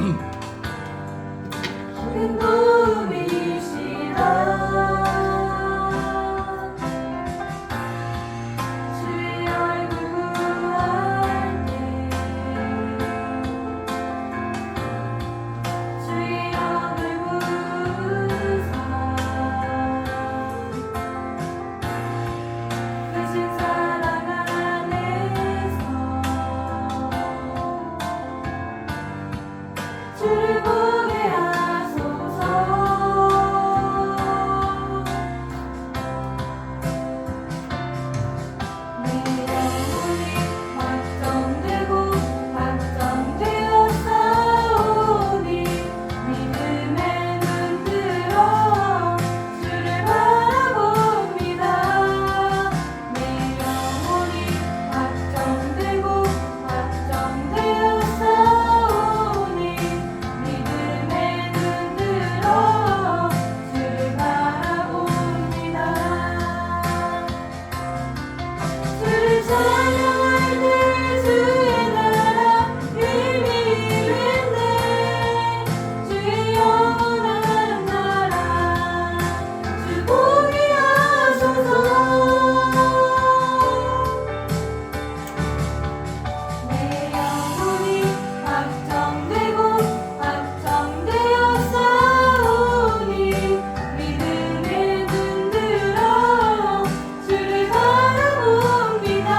큰 도움이시라 주의 얼굴 구할 때 주의 얼굴 부으사 크신 사랑 안에서 주를 보게 하소서. 내 영혼이 확정되고 확정되어 싸우니 믿음의 눈 들어 주를 바라봅니다. 내 영혼이 확정되고 확정되어 싸우니 믿음의 눈 들어 주를 바라봅니다. 주를 찬양할 때 주의 나라 힘이 있네. 주의 영원한 나라 주 보게 하소서. 내 영혼이 확정되고 확정되어 싸우니 믿음의 눈 들어 주를 바라봅니다.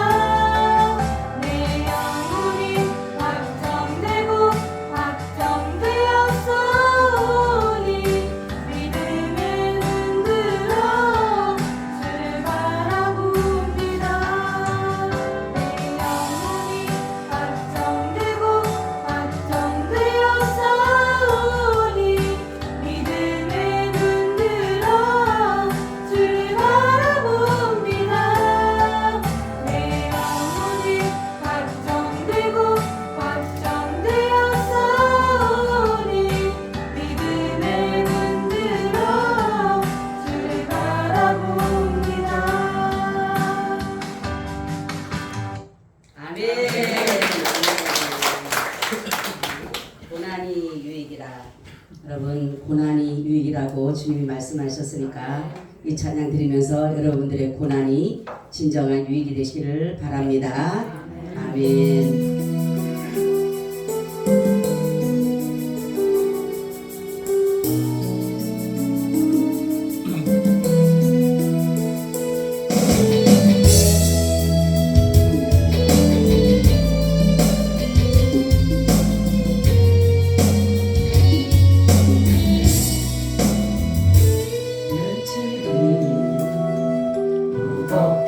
내 영혼이 확정되고 확정되어 싸우니 믿음의 눈 들어 주를 바라봅니다. 내 영혼이 확정되고 확정되어 싸우니 믿음의 눈 들어 주를 바라봅니다. 내 영혼이 확정되고 확정되어 싸우니 믿음의 눈 들어 주를 바라봅니다. 아멘. 고난이 유익이라. 여러분, 고난이 유익이라고 주님이 말씀하셨으니까 이 찬양 드리면서 여러분들의 고난이 진정한 유익이 되시기를 바랍니다. 아멘.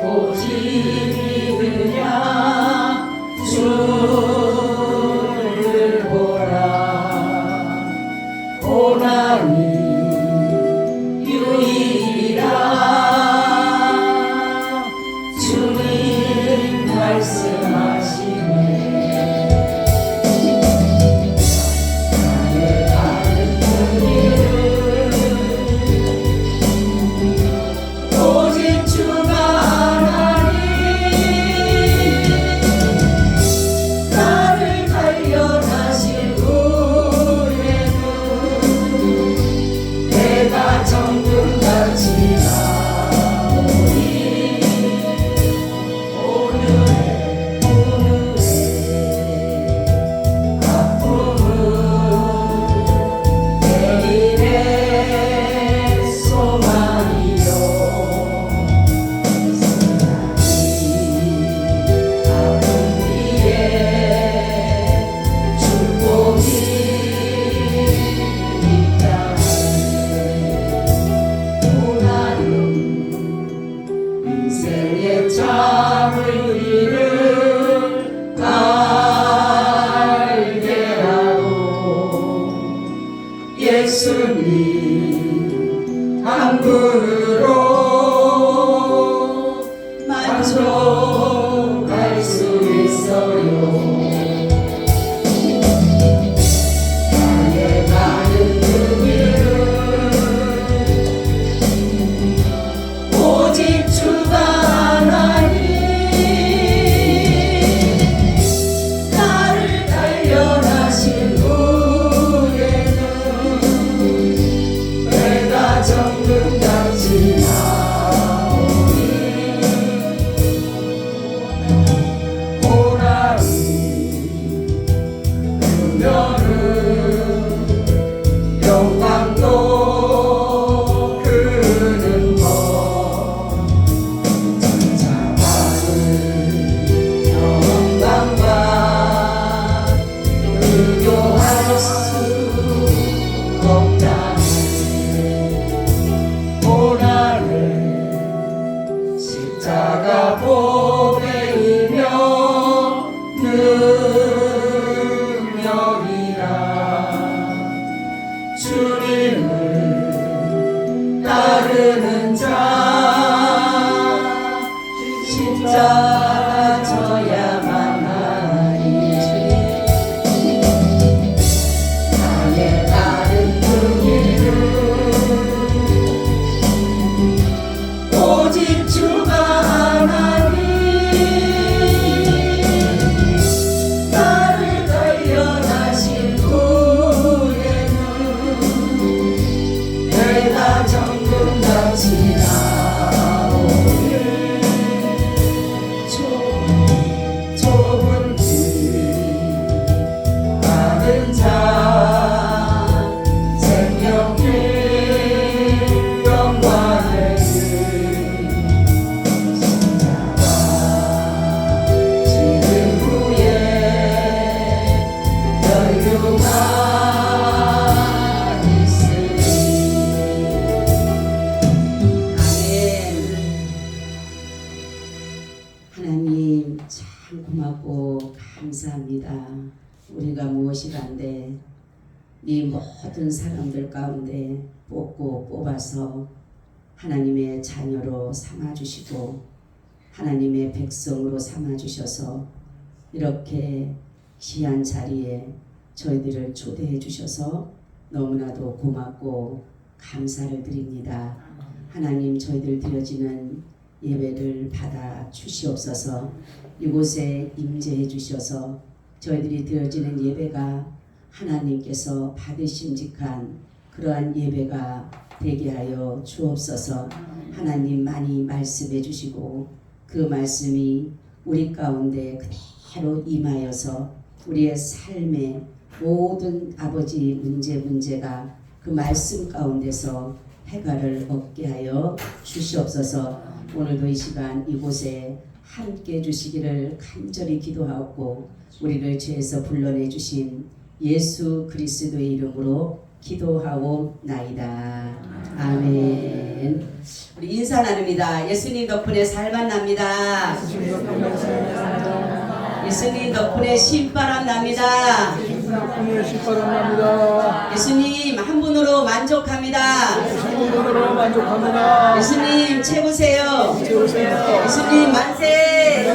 보지 그냥 주를 보라. 고난이 유익이라 주님 말씀하시네. 나의 가는 길은 오직 주가 나를 단련하신 후에는 내가 정금같이 나오니 오늘의 아픔은 내일의 소망이요. 아픔 뒤에 축복이 있다네. 고난은 인생의 참을 길을 알게 하고 예수님 한 분으로 만족할 수 있어요. 나의 가는 그 길은 오직 주가 하나니 나를 단련하신 후 들으면은 영광도 크는 법 천자만을 영광과 의교할 수 없다는 고난을 십자가 보배이며 능력이라 주님을 따르는 자 십자가 져야만 하니 나의 다른 그 길은 오직 주가 하나니 나를 발견하신 후에는 내가 정금같이 나오네 좁은 길 가는 자 생명길 영광의 길 십자가 지는 후에 여유가 있으니 아멘. 하나님 참 고맙고 감사합니다. 우리가 무엇이 간데 이 모든 사람들 가운데 뽑아서 하나님의 자녀로 삼아주시고 하나님의 백성으로 삼아주셔서 이렇게 귀한 자리에 저희들을 초대해 주셔서 너무나도 고맙고 감사를 드립니다. 하나님 저희들 드려지는 예배를 받아 주시옵소서. 이곳에 임재해 주셔서 저희들이 드려지는 예배가 하나님께서 받으심직한 그러한 예배가 되게 하여 주옵소서. 하나님 많이 말씀해 주시고 그 말씀이 우리 가운데 그대로 임하여서 우리의 삶의 모든 아버지 문제가 그 말씀 가운데서 해결을 얻게 하여 주시옵소서. 오늘도 이 시간 이곳에 함께 해주시기를 간절히 기도하고 우리를 죄에서 불러내 주신 예수 그리스도의 이름으로 기도하옵나이다. 아멘. 우리 인사 나눕니다. 예수님 덕분에 살만 납니다. 예수님 덕분에 신바람 납니다. 예수님 한 분으로 만족합니다. 예수님 최고세요. 예수님 만세.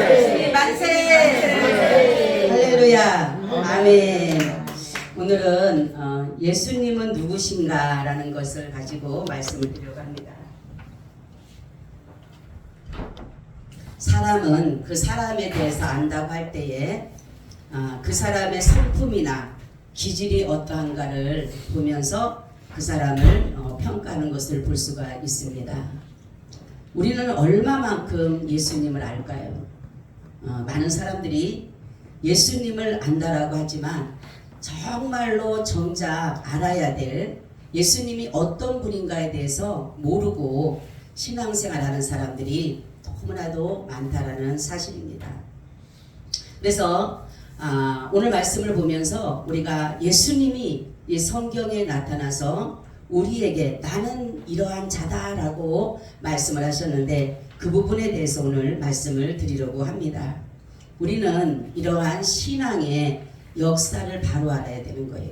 예수님 만세. 할렐루야. 아멘. 오늘은 예수님은 누구신가라는 것을 가지고 말씀을 드리려고 합니다. 사람은 그 사람에 대해서 안다고 할 때에 그 사람의 성품이나 기질이 어떠한가를 보면서 그 사람을 평가하는 것을 볼 수가 있습니다. 우리는 얼마만큼 예수님을 알까요? 많은 사람들이 예수님을 안다라고 하지만 정말로 정작 알아야 될 예수님이 어떤 분인가에 대해서 모르고 신앙생활하는 사람들이 너무나도 많다라는 사실입니다. 그래서 오늘 말씀을 보면서 우리가 예수님이 이 성경에 나타나서 우리에게 나는 이러한 자다라고 말씀을 하셨는데 그 부분에 대해서 오늘 말씀을 드리려고 합니다. 우리는 이러한 신앙의 역사를 바로 알아야 되는 거예요.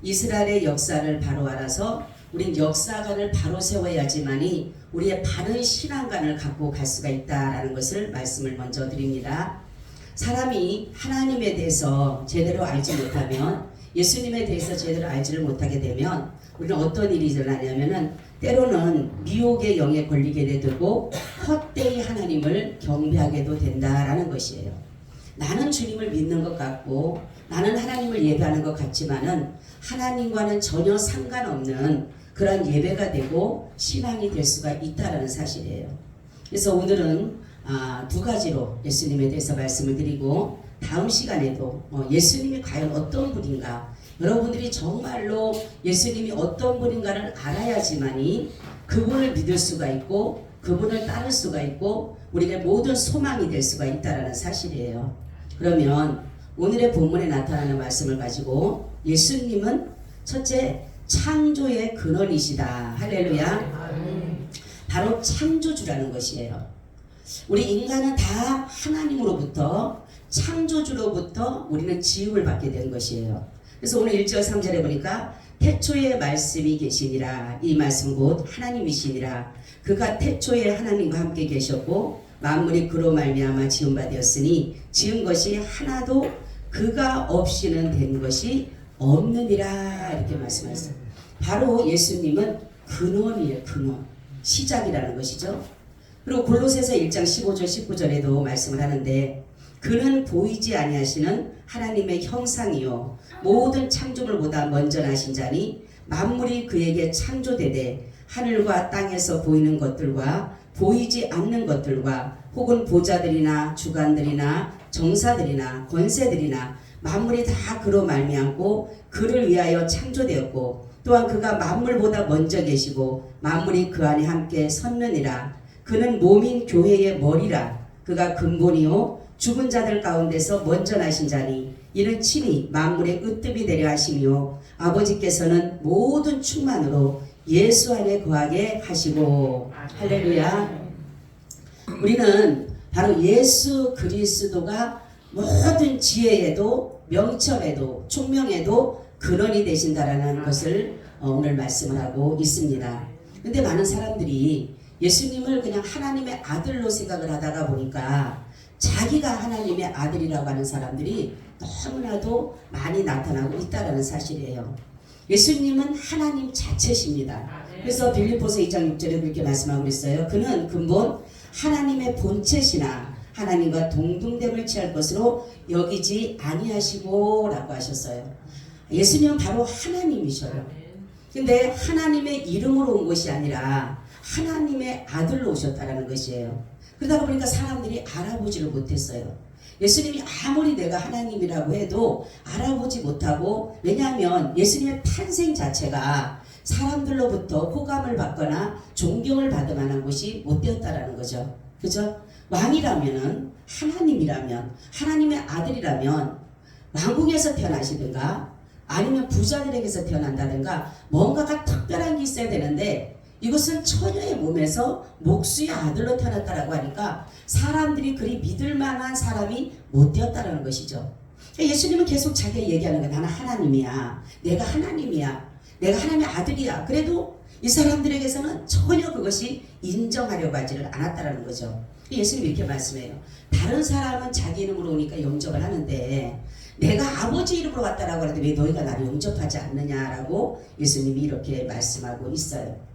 이스라엘의 역사를 바로 알아서 우린 역사관을 바로 세워야지만이 우리의 바른 신앙관을 갖고 갈 수가 있다라는 것을 말씀을 먼저 드립니다. 사람이 하나님에 대해서 제대로 알지 못하면 예수님에 대해서 제대로 알지를 못하게 되면 우리는 어떤 일이 일어나냐면은 때로는 미혹의 영에 걸리게 되고 헛되이 하나님을 경배하게도 된다라는 것이에요. 나는 주님을 믿는 것 같고 나는 하나님을 예배하는 것 같지만은 하나님과는 전혀 상관없는 그런 예배가 되고 신앙이 될 수가 있다라는 사실이에요. 그래서 오늘은 두 가지로 예수님에 대해서 말씀을 드리고 다음 시간에도 예수님이 과연 어떤 분인가, 여러분들이 정말로 예수님이 어떤 분인가를 알아야지만이 그분을 믿을 수가 있고 그분을 따를 수가 있고 우리의 모든 소망이 될 수가 있다는 사실이에요. 그러면 오늘의 본문에 나타나는 말씀을 가지고 예수님은 첫째 창조의 근원이시다. 할렐루야. 바로 창조주라는 것이에요. 우리 인간은 다 하나님으로부터 창조주로부터 우리는 지음을 받게 된 것이에요. 그래서 오늘 1절 3절에 보니까 태초에 말씀이 계시니라. 이 말씀 곧 하나님이시니라. 그가 태초에 하나님과 함께 계셨고 만물이 그로 말미암아 지은 바 되었으니 지은 것이 하나도 그가 없이는 된 것이 없느니라. 이렇게 말씀하셨어요. 바로 예수님은 근원이에요. 근원. 시작이라는 것이죠. 그리고 골로새서 1장 15절 19절에도 말씀을 하는데 그는 보이지 아니하시는 하나님의 형상이요 모든 창조물보다 먼저 나신 자니 만물이 그에게 창조되되 하늘과 땅에서 보이는 것들과 보이지 않는 것들과 혹은 보좌들이나 주관들이나 정사들이나 권세들이나 만물이 다 그로 말미암고 그를 위하여 창조되었고 또한 그가 만물보다 먼저 계시고 만물이 그 안에 함께 섰느니라. 그는 몸인 교회의 머리라. 그가 근본이요 죽은 자들 가운데서 먼저 나신 자니 이는 친히 만물의 으뜸이 되려 하시며 아버지께서는 모든 충만으로 예수 안에 거하게 하시고. 할렐루야. 우리는 바로 예수 그리스도가 모든 지혜에도 명철에도 총명에도 근원이 되신다라는 것을 오늘 말씀을 하고 있습니다. 근데 많은 사람들이 예수님을 그냥 하나님의 아들로 생각을 하다가 보니까 자기가 하나님의 아들이라고 하는 사람들이 너무나도 많이 나타나고 있다는 사실이에요. 예수님은 하나님 자체십니다. 그래서 빌립보서 2장 6절에 그렇게 말씀하고 있어요. 그는 근본 하나님의 본체시나 하나님과 동등됨을 취할 것으로 여기지 아니하시고 라고 하셨어요. 예수님은 바로 하나님이셔요. 근데 하나님의 이름으로 온 것이 아니라 하나님의 아들로 오셨다라는 것이에요. 그러다 보니까 사람들이 알아보지를 못했어요. 예수님이 아무리 내가 하나님이라고 해도 알아보지 못하고, 왜냐하면 예수님의 탄생 자체가 사람들로부터 호감을 받거나 존경을 받을 만한 것이 못 되었다라는 거죠. 그죠? 왕이라면은, 하나님이라면, 하나님의 아들이라면 왕궁에서 태어나시든가 아니면 부자들에게서 태어난다든가 뭔가가 특별한 게 있어야 되는데, 이것은 처녀의 몸에서 목수의 아들로 태어났다라고 하니까 사람들이 그리 믿을 만한 사람이 못 되었다라는 것이죠. 예수님은 계속 자기가 얘기하는 거야. 나는 하나님이야. 내가 하나님이야. 내가 하나님의 아들이야. 그래도 이 사람들에게서는 전혀 그것이 인정하려고 하지를 않았다라는 거죠. 예수님이 이렇게 말씀해요. 다른 사람은 자기 이름으로 오니까 영접을 하는데 내가 아버지 이름으로 왔다라고 하는데 왜 너희가 나를 영접하지 않느냐라고 예수님이 이렇게 말씀하고 있어요.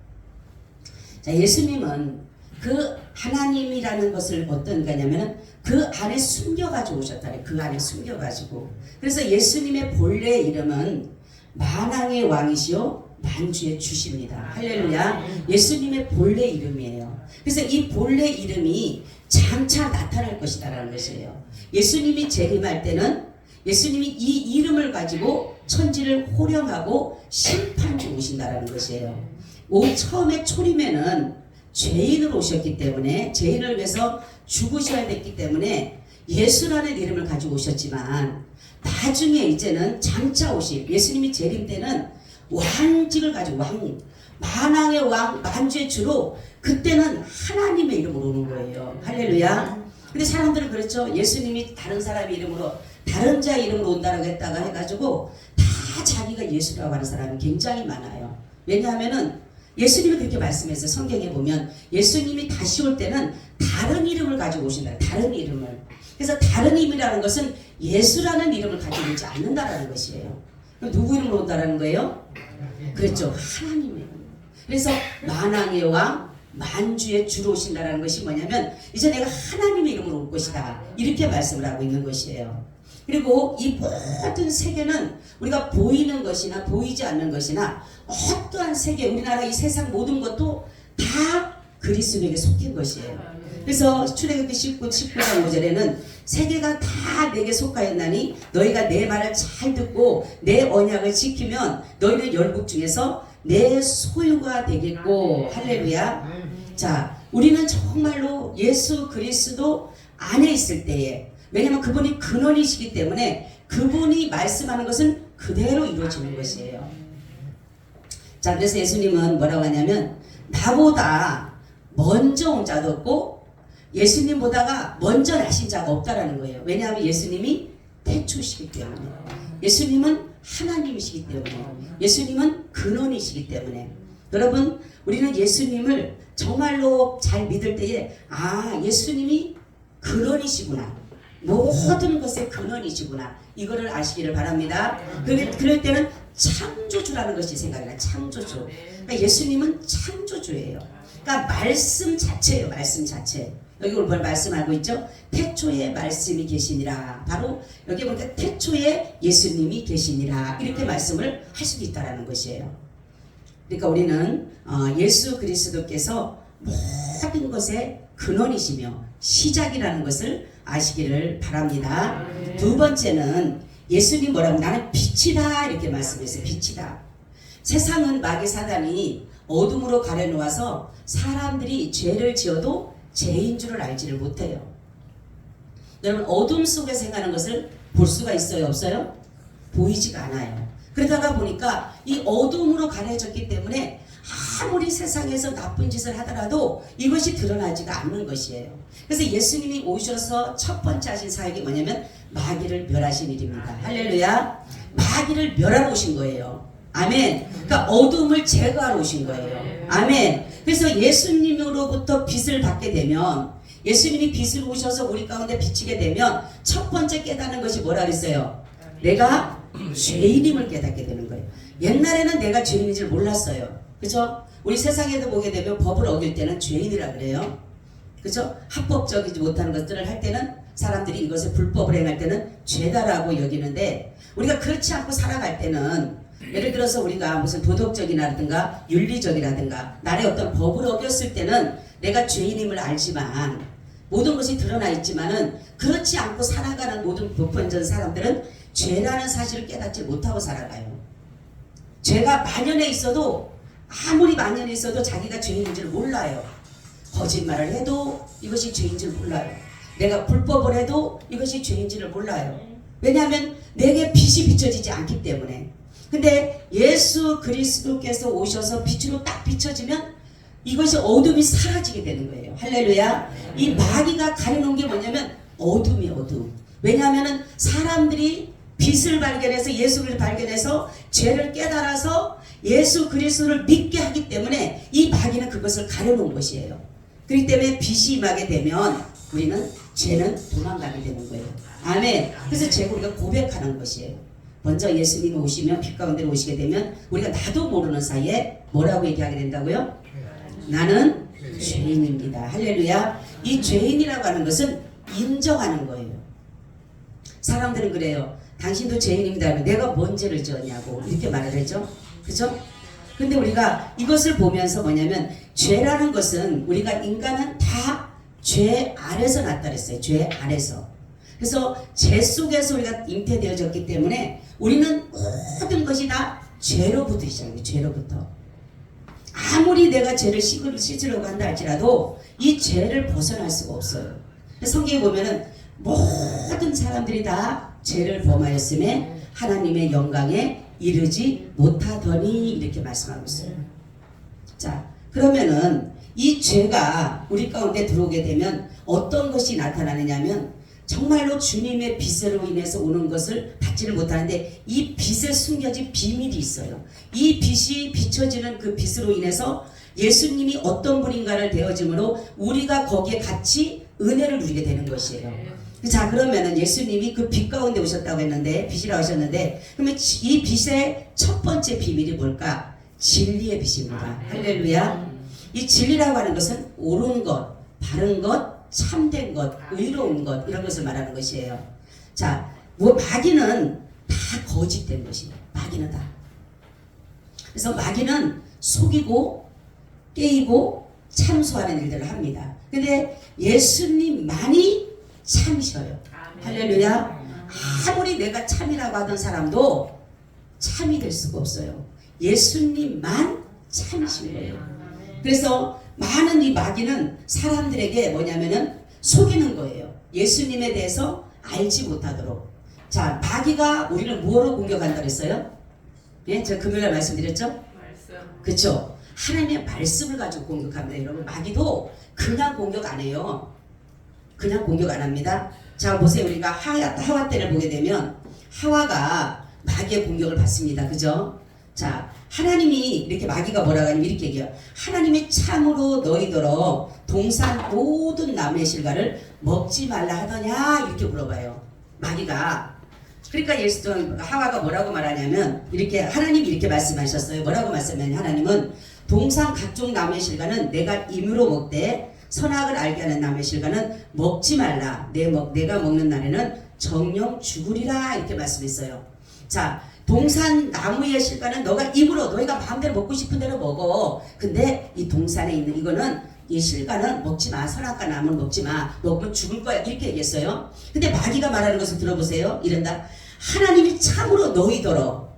자, 예수님은 그 하나님이라는 것을 어떤 거냐면은 그 안에 숨겨가지고 오셨다래. 그 안에 숨겨가지고. 그래서 예수님의 본래 이름은 만왕의 왕이시요 만주의 주십니다. 할렐루야. 예수님의 본래 이름이에요. 그래서 이 본래 이름이 장차 나타날 것이다라는 것이에요. 예수님이 재림할 때는 예수님이 이 이름을 가지고 천지를 호령하고 심판주 오신다라는 것이에요. 처음에 초림에는 죄인으로 오셨기 때문에, 죄인을 위해서 죽으셔야 됐기 때문에 예수라는 이름을 가지고 오셨지만, 나중에 이제는 장차 오실 예수님이 재림 때는 왕직을 가지고 만왕의 왕 만주의 주로 그때는 하나님의 이름으로 오는 거예요. 할렐루야. 근데 사람들은 그렇죠. 예수님이 다른 사람 이름으로, 다른 자 이름으로 온다고 했다가 해가지고 다 자기가 예수라고 하는 사람이 굉장히 많아요. 왜냐하면은 예수님이 그렇게 말씀했어요. 성경에 보면 예수님이 다시 올 때는 다른 이름을 가지고 오신다. 다른 이름을. 그래서 다른 이름이라는 것은 예수라는 이름을 가지고 오지 않는다라는 것이에요. 그럼 누구 이름으로 온다라는 거예요? 그렇죠. 하나님의 이름. 그래서 만왕의 왕 만주의 주로 오신다라는 것이 뭐냐면 이제 내가 하나님의 이름으로 올 것이다. 이렇게 말씀을 하고 있는 것이에요. 그리고 이 모든 세계는 우리가 보이는 것이나 보이지 않는 것이나 어떠한 세계, 우리나라 이 세상 모든 것도 다 그리스도에게 속한 것이에요. 그래서 출애굽기 19장 5절에는 세계가 다 내게 속하였나니 너희가 내 말을 잘 듣고 내 언약을 지키면 너희는 열국 중에서 내 소유가 되겠고. 할렐루야. 자, 우리는 정말로 예수 그리스도 안에 있을 때에, 왜냐하면 그분이 근원이시기 때문에 그분이 말씀하는 것은 그대로 이루어지는 것이에요. 자, 그래서 예수님은 뭐라고 하냐면 나보다 먼저 온 자도 없고 예수님보다가 먼저 나신 자가 없다라는 거예요. 왜냐하면 예수님이 태초시기 때문에, 예수님은 하나님이시기 때문에, 예수님은 근원이시기 때문에. 여러분, 우리는 예수님을 정말로 잘 믿을 때에 예수님이 근원이시구나, 모든 것의 근원이시구나, 이거를 아시기를 바랍니다. 그럴 때는 창조주라는 것이 생각이 나요. 창조주. 그러니까 예수님은 창조주예요. 그러니까 말씀 자체예요. 말씀 자체. 여기 오늘 말씀 알고 있죠? 태초에 말씀이 계시니라. 바로 여기 보니까 태초에 예수님이 계시니라, 이렇게 말씀을 할 수도 있다라는 것이에요. 그러니까 우리는 예수 그리스도께서 모든 것의 근원이시며 시작이라는 것을 아시기를 바랍니다. 두 번째는 예수님 뭐라고, 나는 빛이다, 이렇게 말씀했어요. 빛이다. 세상은 마귀 사단이 어둠으로 가려놓아서 사람들이 죄를 지어도 죄인 줄을 알지를 못해요. 여러분, 어둠 속에서 행하는 것을 볼 수가 있어요? 없어요? 보이지가 않아요. 그러다가 보니까 이 어둠으로 가려졌기 때문에 아무리 세상에서 나쁜 짓을 하더라도 이것이 드러나지가 않는 것이에요. 그래서 예수님이 오셔서 첫 번째 하신 사역이 뭐냐면 마귀를 멸하신 일입니다. 할렐루야. 마귀를 멸하러 오신 거예요. 아멘. 그러니까 어둠을 제거하러 오신 거예요. 아멘. 그래서 예수님으로부터 빛을 받게 되면, 예수님이 빛을 오셔서 우리 가운데 비치게 되면 첫 번째 깨닫는 것이 뭐라 그랬어요? 내가 죄인임을 깨닫게 되는 거예요. 옛날에는 내가 죄인인 줄 몰랐어요. 그죠? 우리 세상에도 보게 되면 법을 어길 때는 죄인이라 그래요. 그죠? 합법적이지 못한 것들을 할 때는 사람들이 이것을 불법을 행할 때는 죄다라고 여기는데, 우리가 그렇지 않고 살아갈 때는, 예를 들어서 우리가 무슨 도덕적이라든가 윤리적이라든가 나의 어떤 법을 어겼을 때는 내가 죄인임을 알지만, 모든 것이 드러나 있지만은 그렇지 않고 살아가는 모든 보편적인 사람들은 죄라는 사실을 깨닫지 못하고 살아가요. 죄가 만연해 있어도, 아무리 만연해 있어도 자기가 죄인인 줄 몰라요. 거짓말을 해도 이것이 죄인 줄 몰라요. 내가 불법을 해도 이것이 죄인 줄을 몰라요. 왜냐하면 내게 빛이 비춰지지 않기 때문에. 근데 예수 그리스도께서 오셔서 빛으로 딱 비춰지면 이것이 어둠이 사라지게 되는 거예요. 할렐루야. 이 마귀가 가려놓은 게 뭐냐면 어둠이 어둠. 왜냐하면 사람들이 빛을 발견해서, 예수를 발견해서 죄를 깨달아서 예수 그리스도를 믿게 하기 때문에 이 마귀는 그것을 가려놓은 것이에요. 그렇기 때문에 빛이 임하게 되면 우리는 죄는 도망가게 되는 거예요. 아멘. 그래서 죄를 우리가 고백하는 것이에요. 먼저 예수님이 오시면, 빛 가운데 오시게 되면 우리가 나도 모르는 사이에 뭐라고 얘기하게 된다고요? 나는 죄인입니다. 할렐루야. 이 죄인이라고 하는 것은 인정하는 거예요. 사람들은 그래요. 당신도 죄인입니다 하면 내가 뭔 죄를 지었냐고 이렇게 말을 하죠. 그죠? 근데 우리가 이것을 보면서 뭐냐면, 죄라는 것은, 우리가 인간은 다 죄 아래서 났다 그랬어요. 죄 아래서. 그래서 죄 속에서 우리가 잉태되어졌기 때문에 우리는 모든 것이 다 죄로부터 시작해요. 죄로부터. 아무리 내가 죄를 씻으려고 한다 할지라도 이 죄를 벗어날 수가 없어요. 성경에 보면은 모든 사람들이 다 죄를 범하였음에 하나님의 영광에 이르지 못하더니, 이렇게 말씀하고 있어요. 자, 그러면은 이 죄가 우리 가운데 들어오게 되면 어떤 것이 나타나느냐면, 정말로 주님의 빛으로 인해서 오는 것을 받지를 못하는데 이 빛에 숨겨진 비밀이 있어요. 이 빛이 비춰지는 그 빛으로 인해서 예수님이 어떤 분인가를 되어짐으로 우리가 거기에 같이 은혜를 누리게 되는 것이에요. 자, 그러면은 예수님이 그 빛 가운데 오셨다고 했는데, 빛이라고 하셨는데, 그러면 이 빛의 첫 번째 비밀이 뭘까? 진리의 빛입니다. 할렐루야. 이 진리라고 하는 것은 옳은 것, 바른 것, 참된 것, 의로운 것, 이런 것을 말하는 것이에요. 자, 마귀는 다 거짓된 것이에요. 마귀는 다. 그래서 마귀는 속이고 깨이고 참소하는 일들을 합니다. 근데 예수님만이 참으셔요. 할렐루야. 아무리 내가 참이라고 하던 사람도 참이 될 수가 없어요. 예수님만 참이신 거예요. 그래서 많은 이 마귀는 사람들에게 뭐냐면은 속이는 거예요. 예수님에 대해서 알지 못하도록. 자, 마귀가 우리를 뭐로 공격한다 그랬어요? 예, 제가 금요일에 말씀드렸죠? 그렇죠? 하나님의 말씀을 가지고 공격합니다. 여러분, 마귀도 그냥 공격 안 해요. 그냥 공격 안 합니다. 자, 보세요. 우리가 하와 때를 보게 되면 하와가 마귀의 공격을 받습니다. 그죠? 자, 하나님이 이렇게 마귀가 뭐라고 하냐면 이렇게 얘기해요. 하나님이 참으로 너희더러 동산 모든 나무의 실과를 먹지 말라 하더냐 이렇게 물어봐요. 마귀가. 그러니까 하와가 뭐라고 말하냐면 이렇게 하나님이 이렇게 말씀하셨어요. 뭐라고 말씀하냐면 하나님은 동산 각종 나무의 실과는 내가 임으로 먹되 선악을 알게 하는 나무의 실과는 먹지 말라. 내가 먹는 날에는 정령 죽으리라 이렇게 말씀했어요. 자, 동산 나무의 실과는 너가 입으로 너희가 마음대로 먹고 싶은 대로 먹어. 근데 이 동산에 있는 이거는 이 실과는 먹지 마. 선악과 나무는 먹지 마. 먹으면 죽을 거야. 이렇게 얘기했어요. 근데 마귀가 말하는 것을 들어보세요. 이른다. 하나님이 참으로 너희더러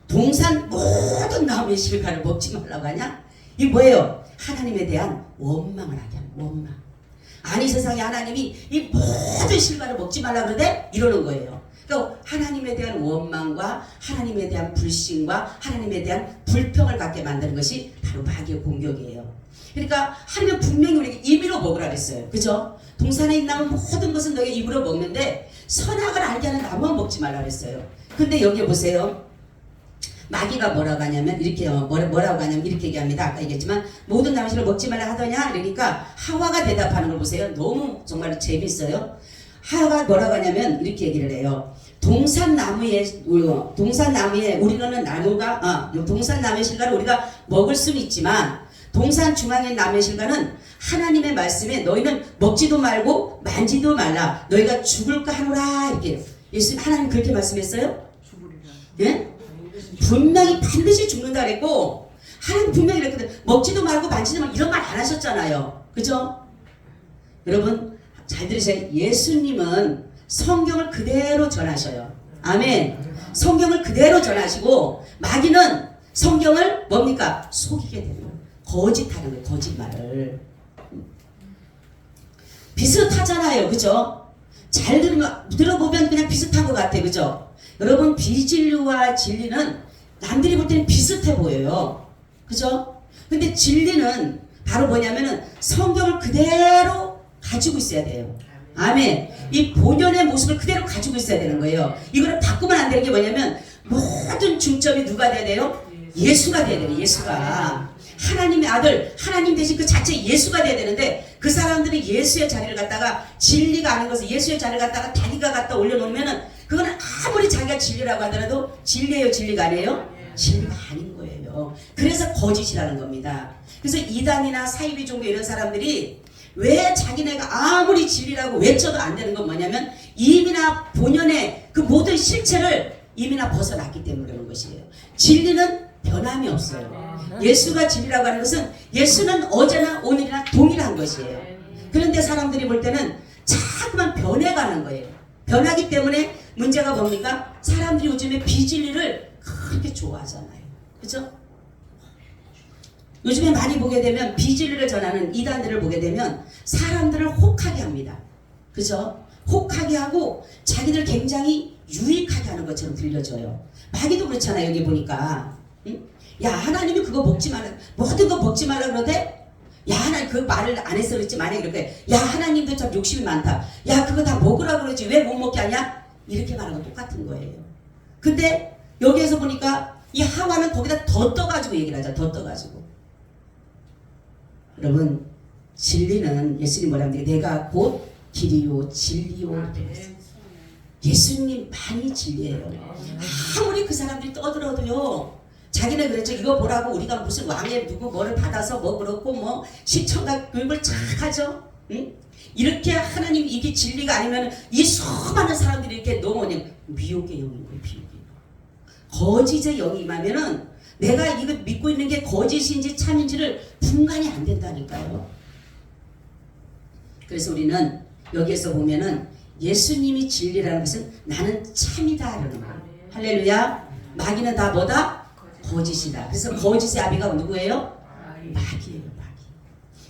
동산 모든 나무의 실과를 먹지 말라고 하냐? 이게 뭐예요? 하나님에 대한 원망을 하게 하는 원망. 아니 세상에 하나님이 이 모든 실과를 먹지 말라 그러는데 이러는 거예요. 그러니까 하나님에 대한 원망과 하나님에 대한 불신과 하나님에 대한 불평을 갖게 만드는 것이 바로 마귀의 공격이에요. 그러니까 하나님은 분명히 우리에게 입으로 먹으라 그랬어요. 그죠? 동산에 있는 모든 것은 너의 입으로 먹는데 선악을 알게 하는 나무만 먹지 말라 그랬어요. 근데 여기 보세요. 마귀가 뭐라고 하냐면 이렇게 뭐라고 하냐면 이렇게 얘기합니다. 아까 얘기했지만 모든 나무실을 먹지 말라 하더냐. 그러니까 하와가 대답하는 걸 보세요. 너무 정말 재밌어요. 하와가 뭐라고 하냐면 이렇게 얘기를 해요. 동산 나무에 우리는 나무가 동산 나무의 실과를 우리가 먹을 수는 있지만 동산 중앙의 나무의 실과는 하나님의 말씀에 너희는 먹지도 말고 만지도 말라. 너희가 죽을까 하노라 이렇게 하나님 그렇게 말씀했어요? 예? 분명히 반드시 죽는다 그랬고 하나님 분명히 이랬거든. 먹지도 말고 만지도 말고 이런 말 안 하셨잖아요. 그죠? 여러분 잘 들으세요. 예수님은 성경을 그대로 전하셔요. 아멘. 성경을 그대로 전하시고 마귀는 성경을 뭡니까? 속이게 되는 거예요. 거짓하는 거예요. 거짓말을. 비슷하잖아요. 그죠? 잘 들어보면 그냥 비슷한 것 같아요. 그죠? 여러분 비진리와 진리는 남들이 볼 때는 비슷해 보여요. 그죠? 근데 진리는 바로 뭐냐면은 성경을 그대로 가지고 있어야 돼요. 아멘. 이 본연의 모습을 그대로 가지고 있어야 되는 거예요. 이거를 바꾸면 안 되는 게 뭐냐면 모든 중점이 누가 돼야 돼요? 예수가 돼야 돼요. 예수가. 하나님의 아들, 하나님 대신 그 자체 예수가 돼야 되는데 그 사람들이 예수의 자리를 갖다가 진리가 아닌 것을 예수의 자리를 갖다가 자기가 갖다 올려놓으면은 그거는 아무리 자기가 진리라고 하더라도 진리예요, 진리가 아니에요? 진리가 아닌 거예요. 그래서 거짓이라는 겁니다. 그래서 이단이나 사이비 종교 이런 사람들이 왜 자기네가 아무리 진리라고 외쳐도 안 되는 건 뭐냐면 이미나 본연의 그 모든 실체를 이미나 벗어났기 때문에 그런 것이에요. 진리는 변함이 없어요. 예수가 진리라고 하는 것은 예수는 어제나 오늘이나 동일한 것이에요. 그런데 사람들이 볼 때는 자꾸만 변해가는 거예요. 변하기 때문에 문제가 뭡니까? 사람들이 요즘에 비진리를 그렇게 좋아하잖아요. 그죠? 요즘에 많이 보게 되면 비진리를 전하는 이단들을 보게 되면 사람들을 혹하게 합니다. 그죠? 혹하게 하고 자기들 굉장히 유익하게 하는 것처럼 들려져요. 마귀도 그렇잖아요. 여기 보니까. 응? 야 하나님이 그거 먹지 말라 모든 거 먹지 말라 그러대? 야 하나님 그 말을 안 해서 그렇지 만약에 이렇게 야 하나님도 참 욕심이 많다. 야 그거 다 먹으라 그러지 왜 못 먹게 하냐? 이렇게 말하는 거 똑같은 거예요. 근데 여기에서 보니까 이 하와는 거기다 더 떠가지고 얘기를 하자. 더 떠가지고. 여러분 진리는 예수님 뭐랍니까? 내가 곧 길이요 진리요 이렇게 했어요. 예수님만이 진리예요. 아무리 그 사람들이 떠들어도요. 자기는 그랬죠. 이거 보라고 우리가 무슨 왕의 누구 뭐를 받아서 뭐 그렇고 뭐 시청각 교육을 착 하죠. 응? 이렇게 하나님 이게 진리가 아니면 이 수많은 사람들이 이렇게 너무 미혹의 영인 거예요. 미혹의 영. 거짓의 영이 임하면은 내가 이거 믿고 있는 게 거짓인지 참인지를 분간이 안 된다니까요. 그래서 우리는 여기에서 보면은 예수님이 진리라는 것은 나는 참이다 이러는 거예요. 할렐루야. 마귀는 다 뭐다? 거짓이다. 그래서 거짓의 아비가 누구예요? 마귀예요. 마귀.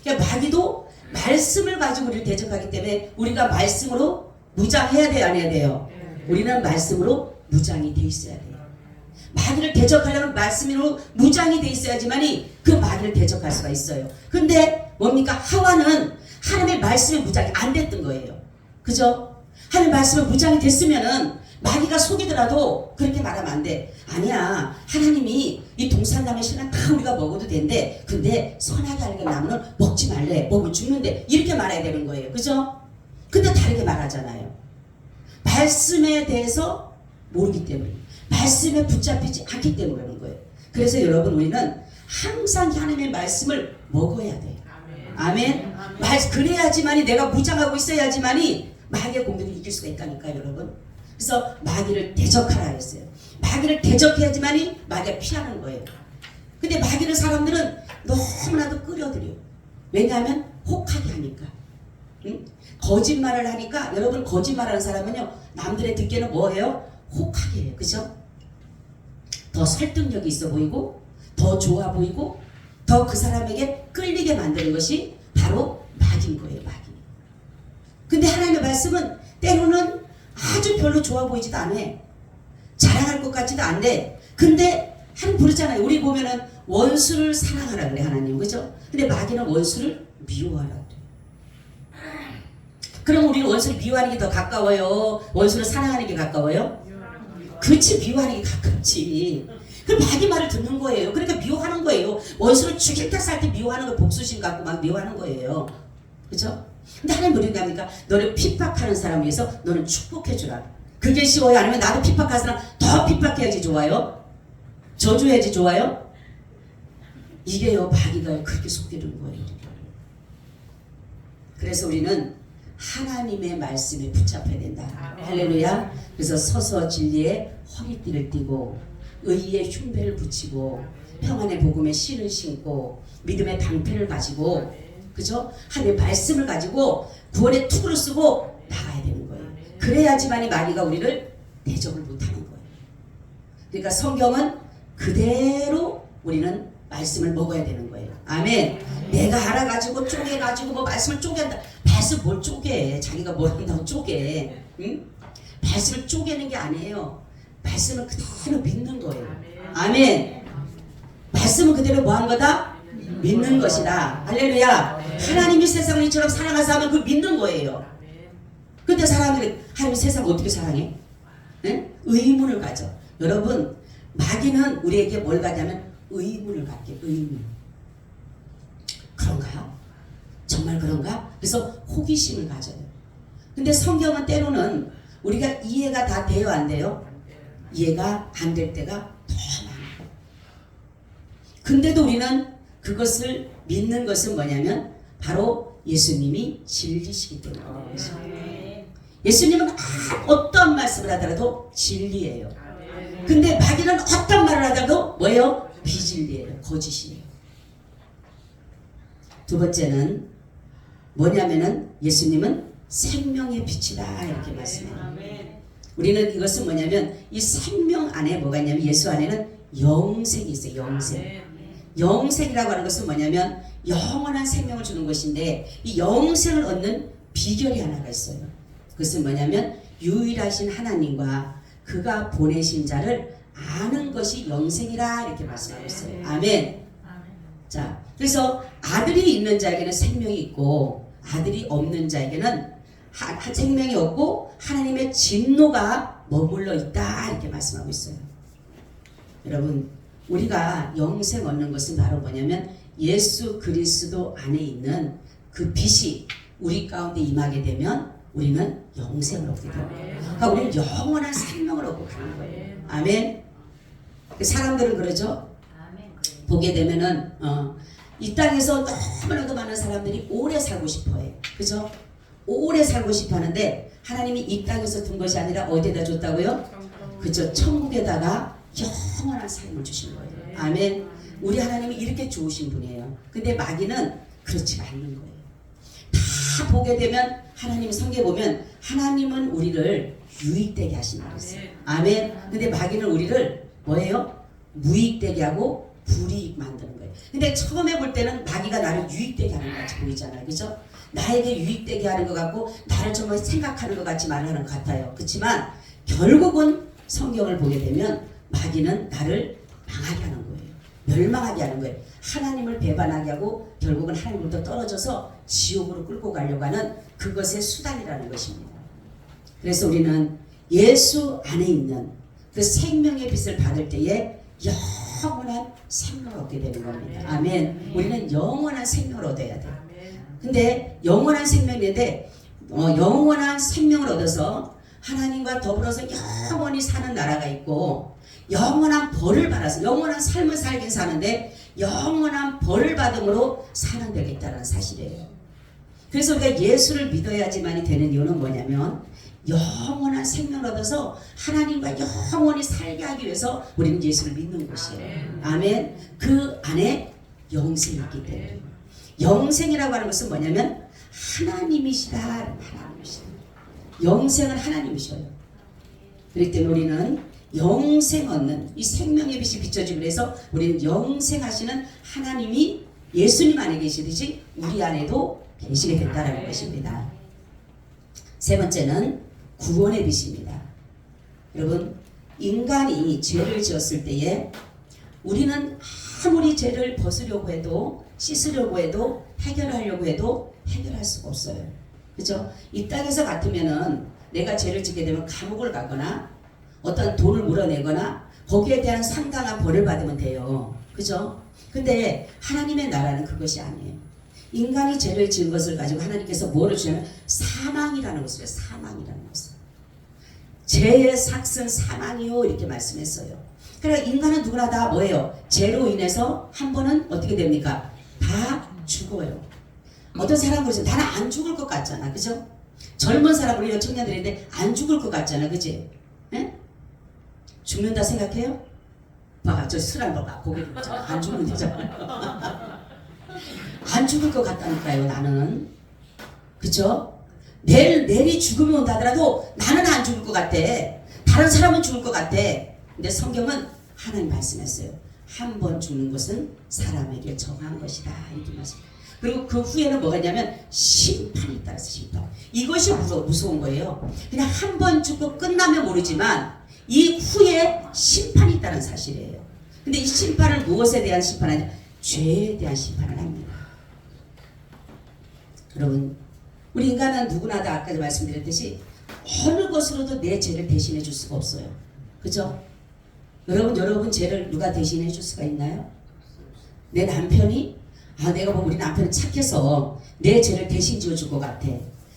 그러니까 마귀도 말씀을 가지고 우리를 대적하기 때문에 우리가 말씀으로 무장해야 돼요, 안 해야 돼요? 우리는 말씀으로 무장이 돼 있어야 돼요. 마귀를 대적하려면 말씀으로 무장이 돼 있어야지만이 그 마귀를 대적할 수가 있어요. 근데 뭡니까? 하와는 하나님의 말씀에 무장이 안 됐던 거예요. 그죠? 하나님의 말씀에 무장이 됐으면은 마귀가 속이더라도 그렇게 말하면 안 돼. 아니야. 하나님이 이 동산나무의 씨는 다 우리가 먹어도 된대. 근데 선하게 알게 나무는 먹지 말래. 먹으면 죽는데. 이렇게 말해야 되는 거예요. 그죠? 근데 다르게 말하잖아요. 말씀에 대해서 모르기 때문에. 말씀에 붙잡히지 않기 때문에 그러는 거예요. 그래서 여러분 우리는 항상 하나님의 말씀을 먹어야 돼요. 아멘. 그래야지만이 내가 무장하고 있어야지만이 마귀의 공격을 이길 수가 있다니까요, 여러분. 그래서 마귀를 대적하라 했어요. 마귀를 대적해야지만이 마귀가 피하는 거예요. 근데 마귀를 사람들은 너무나도 끌어들여. 왜냐하면 혹하게 하니까. 응? 거짓말을 하니까 여러분 거짓말하는 사람은요 남들의 듣기에는 뭐예요? 혹하게 해요. 그죠? 더 설득력이 있어 보이고 더 좋아 보이고 더 그 사람에게 끌리게 만드는 것이 바로 마귀인 거예요. 마귀. 근데 하나님의 말씀은 때로는 아주 별로 좋아 보이지도 않아. 자랑할 것 같지도 않대. 근데 하나님 부르잖아요. 우리 보면은 원수를 사랑하라 그래 하나님. 그죠? 근데 마귀는 원수를 미워하라 그래. 그럼 우리는 원수를 미워하는 게 더 가까워요? 원수를 사랑하는 게 가까워요? 그렇지, 미워하는 게 가깝지. 그럼 마귀 말을 듣는 거예요. 그러니까 미워하는 거예요. 원수를 죽일 때 살 때 미워하는 거 복수심 갖고 막 미워하는 거예요. 그죠? 근데 하나님 뭐라고 합니까? 너를 핍박하는 사람을 위해서 너는 축복해주라. 그게 쉬워요? 아니면 나도 핍박하는 사람 더 핍박해야지 좋아요? 저주해야지 좋아요? 이게요, 마귀가 그렇게 속이는 거예요. 그래서 우리는 하나님의 말씀에 붙잡혀야 된다. 할렐루야. 그래서 서서 진리에 허리띠를 띠고 의의 흉배를 붙이고 평안의 복음의 신을 신고 믿음의 방패를 가지고 그죠? 하나님의 말씀을 가지고 구원의 투구를 쓰고 나가야 되는 거예요. 그래야지만이 마귀가 우리를 대적을 못하는 거예요. 그러니까 성경은 그대로 우리는 말씀을 먹어야 되는 거예요. 아멘. 내가 알아가지고 쪼개가지고 뭐 말씀을 쪼갠다. 말씀 뭘 쪼개? 자기가 뭘 한다고 쪼개? 응? 말씀을 쪼개는 게 아니에요. 말씀을 그대로 믿는 거예요. 아멘. 말씀은 그대로 뭐 한 거다? 믿는 것이다. 할렐루야. 하나님이 세상을 이처럼 사랑하사 하면 그걸 믿는 거예요. 근데 사람들이 하나님 세상을 어떻게 사랑해? 네? 의문을 가져. 여러분 마귀는 우리에게 뭘 가냐면 의문을 갖게. 의문. 그런가요? 정말 그런가? 그래서 호기심을 가져요. 근데 성경은 때로는 우리가 이해가 다 돼요, 안 돼요? 이해가 안 될 때가 더 많아요. 근데도 우리는 그것을 믿는 것은 뭐냐면 바로 예수님이 진리시기 때문에. 예수님은 어떤 말씀을 하더라도 진리예요. 근데 마귀는 어떤 말을 하더라도 뭐예요? 비진리예요. 거짓이에요. 두 번째는 뭐냐면은 예수님은 생명의 빛이다 이렇게 말씀해요. 우리는 이것은 뭐냐면 이 생명 안에 뭐가 있냐면 예수 안에는 영생이 있어요. 영생. 영생이라고 하는 것은 뭐냐면 영원한 생명을 주는 것인데 이 영생을 얻는 비결이 하나가 있어요. 그것은 뭐냐면 유일하신 하나님과 그가 보내신 자를 아는 것이 영생이라 이렇게 말씀하고 있어요. 아멘. 자, 그래서 아들이 있는 자에게는 생명이 있고 아들이 없는 자에게는 생명이 없고 하나님의 진노가 머물러 있다 이렇게 말씀하고 있어요. 여러분 우리가 영생 얻는 것은 바로 뭐냐면 예수 그리스도 안에 있는 그 빛이 우리 가운데 임하게 되면 우리는 영생을 얻게 돼요. 그러니까 우리는 영원한 생명을 얻고 가는 거예요. 아멘. 사람들은 그러죠. 보게 되면은 이 땅에서 너무나도 많은 사람들이 오래 살고 싶어해. 그죠? 오래 살고 싶어 하는데 하나님이 이 땅에서 둔 것이 아니라 어디에다 줬다고요? 그죠? 천국에다가 영원한 삶을 주신 거예요. 아멘. 우리 하나님이 이렇게 좋으신 분이에요. 근데 마귀는 그렇지가 않는 거예요. 다 다 보게 되면 하나님 성경에 보면 하나님은 우리를 유익되게 하신다고 했어요. 아멘. 근데 마귀는 우리를 뭐예요? 무익되게 하고 불이익 만드는 거예요. 근데 처음에 볼 때는 마귀가 나를 유익되게 하는 것 같이 보이잖아요. 그죠? 나에게 유익되게 하는 것 같고 나를 정말 생각하는 것 같이 말을 하는 것 같아요. 그렇지만 결국은 성경을 보게 되면 마귀는 나를 망하게 하는 거예요. 멸망하게 하는 거예요. 하나님을 배반하게 하고 결국은 하나님으로부터 떨어져서 지옥으로 끌고 가려고 하는 그것의 수단이라는 것입니다. 그래서 우리는 예수 안에 있는 그 생명의 빛을 받을 때에 영원한 생명을 얻게 되는 겁니다. 아멘. 우리는 영원한 생명을 얻어야 돼요. 근데 영원한 생명인데 영원한 생명을 얻어서 하나님과 더불어서 영원히 사는 나라가 있고 영원한 벌을 받아서 영원한 삶을 살긴 사는데 영원한 벌을 받음으로 사는 데가 있다는 사실이에요. 그래서 우리가 예수를 믿어야지만이 되는 이유는 뭐냐면 영원한 생명을 얻어서 하나님과 영원히 살게 하기 위해서 우리는 예수를 믿는 것이에요. 아멘. 그 안에 영생이 있기 때문에 영생이라고 하는 것은 뭐냐면 하나님이시다. 하나님이시다. 영생은 하나님이셔요. 그렇기 때문에 우리는 영생 얻는 이 생명의 빛이 비춰지고 그래서 우리는 영생하시는 하나님이 예수님 안에 계시듯이 우리 안에도 계시게 됐다는 것입니다. 세 번째는 구원의 빛입니다. 여러분, 인간이 죄를 지었을 때에 우리는 아무리 죄를 벗으려고 해도 씻으려고 해도 해결하려고 해도 해결할 수가 없어요. 그죠? 이 땅에서 같으면은 내가 죄를 짓게 되면 감옥을 가거나 어떤 돈을 물어내거나 거기에 대한 상당한 벌을 받으면 돼요. 그죠? 근데 하나님의 나라는 그것이 아니에요. 인간이 죄를 지은 것을 가지고 하나님께서 뭐를 주냐면 사망이라는 것을 해요. 사망이라는 것을. 죄의 삭은 사망이요 이렇게 말씀했어요. 그러니까 인간은 누구나 다 뭐예요? 죄로 인해서 한 번은 어떻게 됩니까? 다 죽어요. 어떤 사람은 그러죠. 나는 안 죽을 것 같잖아. 그죠? 젊은 사람 우리 청년들인데 안 죽을 것 같잖아. 그지? 예? 죽는다 생각해요? 봐, 저 술한 번 봐. 고개 들었잖아. 안 죽는다잖아. 안 죽을 것 같다니까요. 나는. 그쵸? 내일이 죽음이 온다 하더라도 나는 안 죽을 것 같아. 다른 사람은 죽을 것 같아. 근데 성경은 하나님 말씀했어요. 한 번 죽는 것은 사람에게 정한 것이다. 이렇게 말씀해요. 그리고 그 후에는 뭐가 있냐면 심판이 있다. 심판. 이것이 무서운 거예요. 그냥 한 번 죽고 끝나면 모르지만 이 후에 심판이 있다는 사실이에요. 근데 이 심판을 무엇에 대한 심판이냐? 죄에 대한 심판을 합니다. 여러분, 우리 인간은 누구나 다 아까 말씀드렸듯이 어느 것으로도 내 죄를 대신해 줄 수가 없어요. 그죠? 여러분 죄를 누가 대신해 줄 수가 있나요? 내 남편이 내가 보면 우리 남편은 착해서 내 죄를 대신 지어줄 것 같아.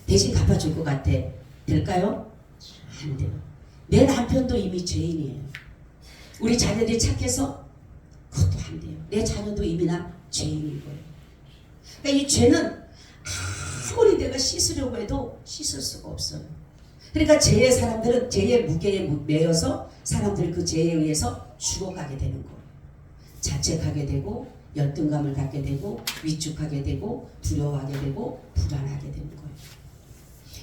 대신 갚아줄 것 같아. 될까요? 안 돼요. 내 남편도 이미 죄인이에요. 우리 자녀들이 착해서 그것도 안 돼요. 내 자녀도 이미나 죄인인 거예요. 그러니까 이 죄는 아무리 내가 씻으려고 해도 씻을 수가 없어요. 그러니까 죄의 사람들은 죄의 무게에 매여서 사람들 그 죄에 의해서 죽어가게 되는 거예요. 자책하게 되고 열등감을 갖게 되고 위축하게 되고 두려워하게 되고 불안하게 되는 거예요.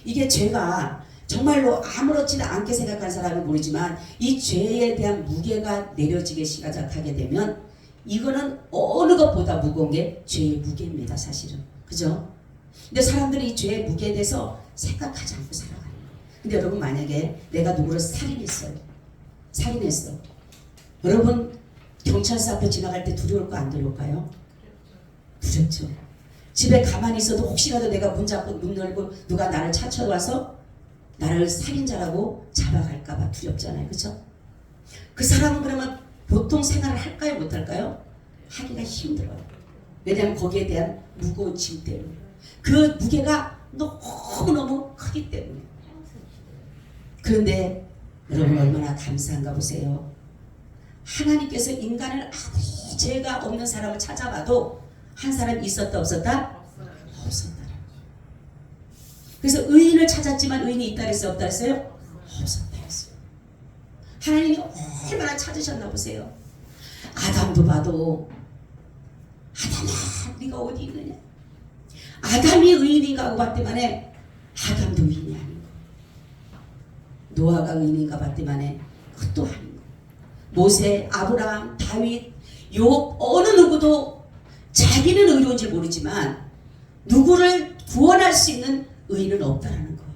이게 죄가 정말로 아무렇지도 않게 생각하는 사람은 모르지만 이 죄에 대한 무게가 내려지기 시작하게 되면 이거는 어느 것보다 무거운 게 죄의 무게입니다. 사실은. 그죠? 근데 사람들이 이 죄의 무게에 대해서 생각하지 않고 살아가요. 근데 여러분 만약에 내가 누구를 살인했어요. 여러분 경찰서 앞에 지나갈 때 두려울 거 안 두려울까요? 두렵죠. 집에 가만히 있어도 혹시라도 내가 문 열고 누가 나를 찾아와서 나를 살인자라고 잡아갈까봐 두렵잖아요. 그렇죠? 그 사람은 그러면 보통 생활을 할까요? 못할까요? 하기가 힘들어요. 왜냐하면 거기에 대한 무거운 짐 때문에. 그 무게가 너무너무 크기 때문에. 그런데 여러분 얼마나 감사한가 보세요. 하나님께서 인간을 아무리 죄가 없는 사람을 찾아봐도 한 사람 있었다 없었다? 없었다. 그래서 의인을 찾았지만 의인이 있다 그랬어요? 없다 그랬어요? 없었다 했어요. 하나님이 얼마나 찾으셨나 보세요. 아담도 봐도 아담아 네가 어디 있느냐? 아담이 의인인가 하고 봤더만에 아담도 의인이 아닌 거. 노아가 의인인가 봤더만에 그것도 아닌 거. 모세, 아브라함, 다윗, 욥 어느 누구도 자기는 의로운지 모르지만 누구를 구원할 수 있는 의인은 없다라는 거예요.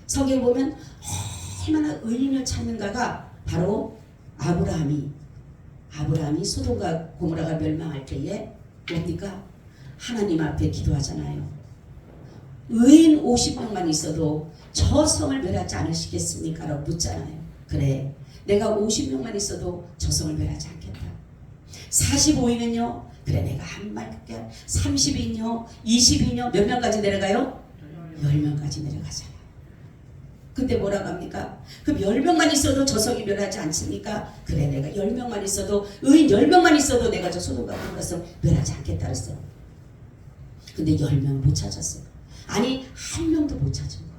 성경 보면 얼마나 의인을 찾는가가 바로 아브라함이 소돔과 고모라가 멸망할 때에 뭡니까? 하나님 앞에 기도하잖아요. 의인 50명만 있어도 저 성을 멸하지 않으시겠습니까? 라고 묻잖아요. 그래, 내가 50명만 있어도 저 성을 멸하지 않겠다. 45인은요? 그래, 내가 한 말 할게. 30인요? 20인요? 몇 명까지 내려가요? 10명까지 내려가잖아요. 근데 뭐라고 합니까? 그럼 10명만 있어도 저 성이 멸하지 않습니까? 그래, 내가 10명만 있어도, 의인 10명만 있어도 내가 저 소돔과 고모라 성 멸하지 않겠다 그랬어요. 근데 10명 못 찾았어요. 아니, 한 명도 못 찾은 거예요.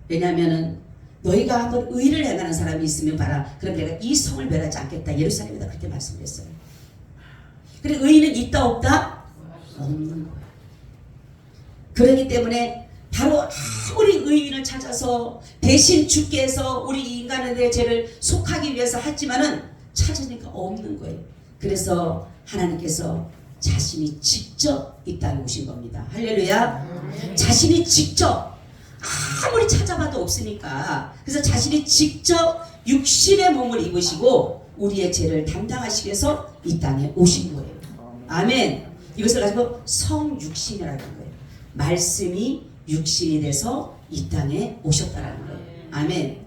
왜냐하면은 너희가 한번 의를 행하는 사람이 있으면 봐라. 그럼 내가 이 성을 멸하지 않겠다. 예루살렘에다 그렇게 말씀했어요. 그래, 의인은 있다 없다? 없는 거예요. 그렇기 때문에 바로 아무리 의인을 찾아서 대신 주께 해서 우리 인간의 죄를 속하기 위해서 하지만은 찾으니까 없는 거예요. 그래서 하나님께서 자신이 직접 이 땅에 오신 겁니다. 할렐루야. 자신이 직접, 아무리 찾아봐도 없으니까, 그래서 자신이 직접 육신의 몸을 입으시고 우리의 죄를 담당하시기 위해서 이 땅에 오신 거예요. 아멘. 이것을 가지고 성육신이라는 거예요. 말씀이 육신이 돼서 이 땅에 오셨다라는 거예요. 아멘.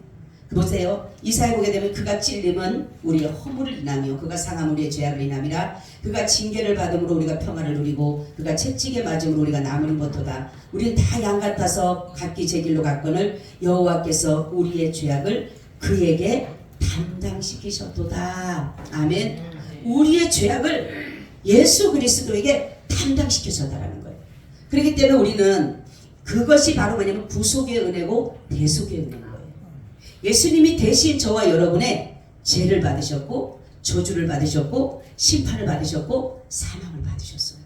보세요. 이사야 보게 되면 그가 찔림은 우리의 허물을 인하며 그가 상함 우리의 죄악을 인함이라. 그가 징계를 받음으로 우리가 평안을 누리고 그가 채찍에 맞음으로 우리가 나무는 것도다. 우리는 다 양 같아서 각기 제 길로 갔거늘 여호와께서 우리의 죄악을 그에게 담당시키셨도다. 아멘. 우리의 죄악을 예수 그리스도에게 담당시키셨다라는 거예요. 그렇기 때문에 우리는 그것이 바로 뭐냐면 구속의 은혜고 대속의 은혜인 거예요. 예수님이 대신 저와 여러분의 죄를 받으셨고 저주를 받으셨고 심판을 받으셨고 사망을 받으셨어요.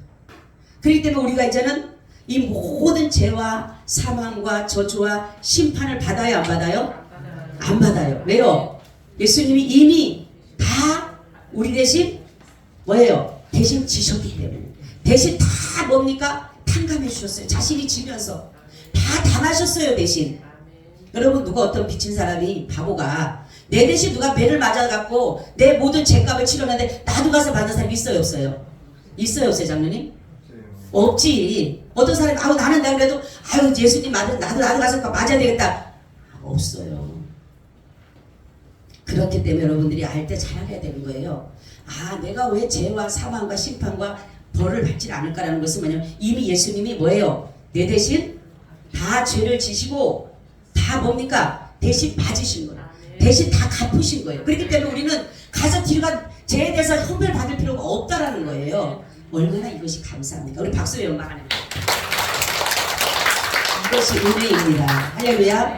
그렇기 때문에 우리가 이제는 이 모든 죄와 사망과 저주와 심판을 받아요, 안 받아요? 안 받아요. 왜요? 예수님이 이미 다 우리 대신 뭐예요? 대신 지셨기 때문에. 대신 다 뭡니까? 탕감해 주셨어요. 자신이 지면서 다 당하셨어요. 대신. 여러분, 누가 어떤 비친 사람이 바보가 내 대신 누가 매를 맞아갖고 내 모든 죄값을 치렀는데 나도 가서 받는 사람이 있어요, 없어요? 있어요, 없어요, 장로님? 없지. 어떤 사람이 나는 내가 그래도 예수님 나도 가서 맞아야 되겠다. 없어요. 그렇기 때문에 여러분들이 알 때 잘 알아야 되는 거예요. 내가 왜 죄와 사망과 심판과 벌을 받지 않을까라는 것은 뭐냐면 이미 예수님이 뭐예요? 내 대신 다 죄를 지시고 다 뭡니까? 대신 받으신 거예요. 대신 다 갚으신 거예요. 그렇기 때문에 우리는 가서 뒤가 죄에 대해서 형벌 받을 필요가 없다라는 거예요. 얼마나 이것이 감사합니까? 우리 박수로 영광하는 이것이 은혜입니다. 할렐루야.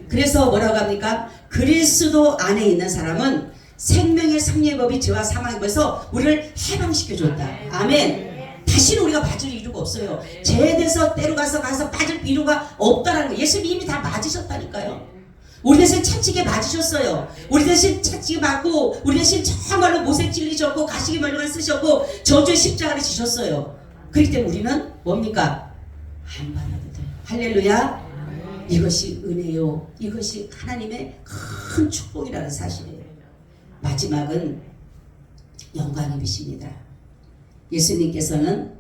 그래서 뭐라고 합니까? 그리스도 안에 있는 사람은 생명의 성례법이 죄와 사망의 법에서 우리를 해방시켜줬다. 아멘. 다시는 우리가 맞을 이유가 없어요. 죄에 대해서 때로 가서 맞을 이유가 없다라는 거예요. 예수님이 이미 다 맞으셨다니까요. 우리 대신 채찍에 맞으셨어요. 우리 대신 채찍에 맞고 우리 대신 정말로 못에 찔리셨고 가시기 멀리만 쓰셨고 저주의 십자가를 지셨어요. 그렇기 때문에 우리는 뭡니까? 안 받아도 돼요. 할렐루야. 이것이 은혜요. 이것이 하나님의 큰 축복이라는 사실이에요. 마지막은 영광의 빛입니다. 예수님께서는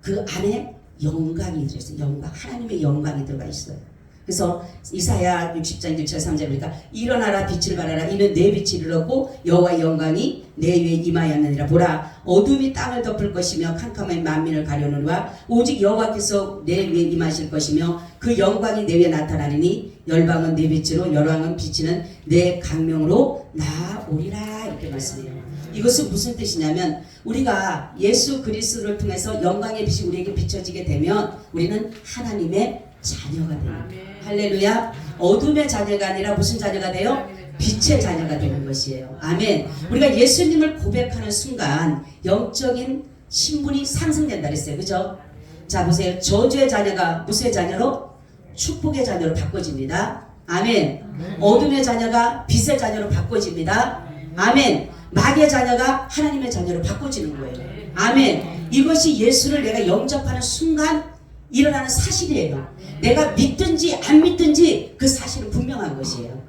그 안에 영광이 들어있어요. 영광, 하나님의 영광이 들어가 있어요. 그래서 이사야 60장 1절 3절 보니까 일어나라 빛을 발하라 이는 내 빛이 이르렀고 여호와의 영광이 내 위에 임하였느니라. 보라 어둠이 땅을 덮을 것이며 캄캄한 만민을 가려느니와 오직 여호와께서 내 위에 임하실 것이며 그 영광이 내 위에 나타나리니 열방은 내 빛으로 열왕은 비치는 내 강명으로 나오리라. 이렇게 말씀해요. 이것은 무슨 뜻이냐면 우리가 예수 그리스도를 통해서 영광의 빛이 우리에게 비춰지게 되면 우리는 하나님의 자녀가 돼요. 할렐루야. 어둠의 자녀가 아니라 무슨 자녀가 돼요? 빛의 자녀가 되는 것이에요. 아멘. 우리가 예수님을 고백하는 순간 영적인 신분이 상승된다 그랬어요. 그죠? 자 보세요. 저주의 자녀가 무수의 자녀로 축복의 자녀로 바꿔집니다. 아멘. 어둠의 자녀가 빛의 자녀로 바꿔집니다. 아멘. 마귀의 자녀가 하나님의 자녀로 바꿔지는 거예요. 아멘. 이것이 예수를 내가 영접하는 순간 일어나는 사실이에요. 내가 믿든지 안 믿든지 그 사실은 분명한 것이에요.